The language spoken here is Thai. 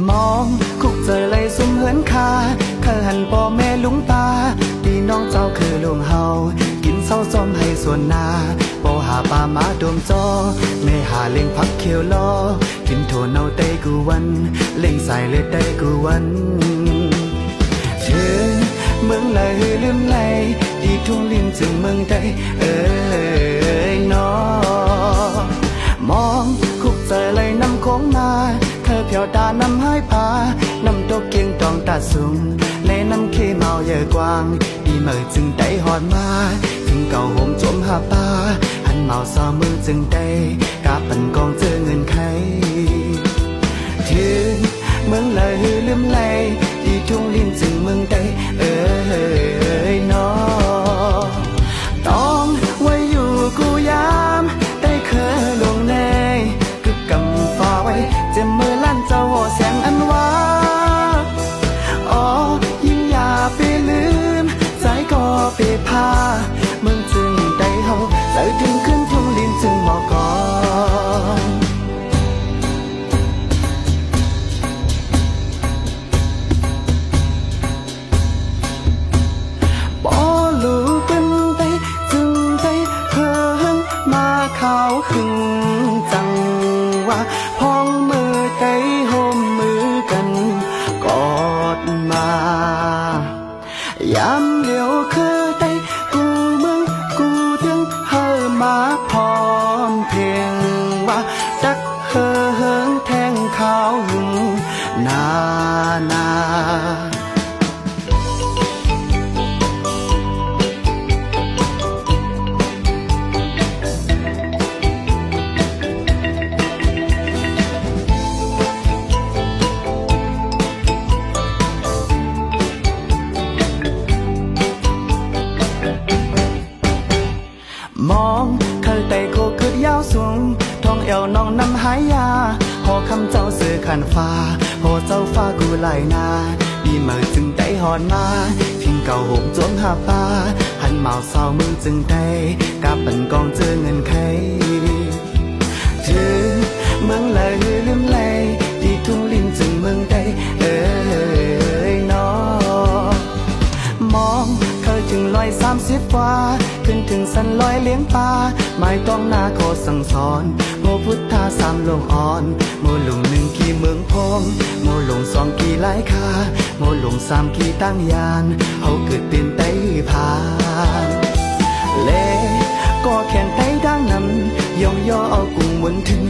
มองคุกเจอเลยสุ่มเหินคาเคยหันพ่อแม่ลุงตาพี่น้องเจ้าคือลุงเฮากินเศร้าซ้อมให้ส่วนนาโปหาปลามาดมจอแม่หาเลี้ยงพักเขียวล้อกินโถเนาเตกูวันเล่งสายเลือดได้กูวันถึงเมืองเลยลืมไหลที่ทุ่งลิ้นจึงเมืองใดนอมองคุกเจอเลยนำโค้งมาเคยเพียวตานำให้พานำตกเกียงตองตาสูงและนำขี้เมาเยอะกวางดีเมื่อจึงได้หอดมาถึงเก่าห่มจมหาปาหันเมาซอมือจึงได้กาปันกองเจอเงินไขถึงเมืองเลยลืมไหลที่ทุ่งลิ้นจึงเมืองใดนอต้องไว้อยู่กูยามได้เคยลงในกึกกำฟ้าไว้เจ็บมือลั่นเจ้าหัวแสงอันว่าอ๋อยิ่งอย่าไปลืมใจก็ไปพามึงจึงได้เฮาใจถึงขึ้นทุ่งลิ้นจึงบอกก่อนเขาหึงจังว่าพ้องมือใจโฮมมือกันกอดมายามเดียวคือใจกูมึงกูถึงเฮอมาพร้อมเพียงว่าจักเฮิงแทงเขาหึงนาามองเคยไต่โคคืดยาวสูงท้องเอวน้องนำหายาหอคำเจ้าเสือขันฟ้าหอเจ้าฟ้ากูไหลนาดีเมื่อจึงได้หอนมาทิ้งเก่าห่มจมหาปาหันเมาเศร้ามือจึงได้กาปันกองเจอเงินไขถึงเมืองเลยลืมไหลที่ทุ่งลิ้นจึงเมืองใดนอมองเคยถึง130ว่าขึ้นถึงสันลอยเลี้ยงปลาไม่ต้องนาโคสั่งสอนโมพุทธาสามลงอ่อนโมหลงหนึ่งกี่เมืองพงโมหลงสองกี่หลายคาโมหลงสามกี่ตั้งยานเขาเกิดเป็นไต้ผ่านเล่ก็แขนไต้ดังนำย่องย่อเอากุ้งบนถึง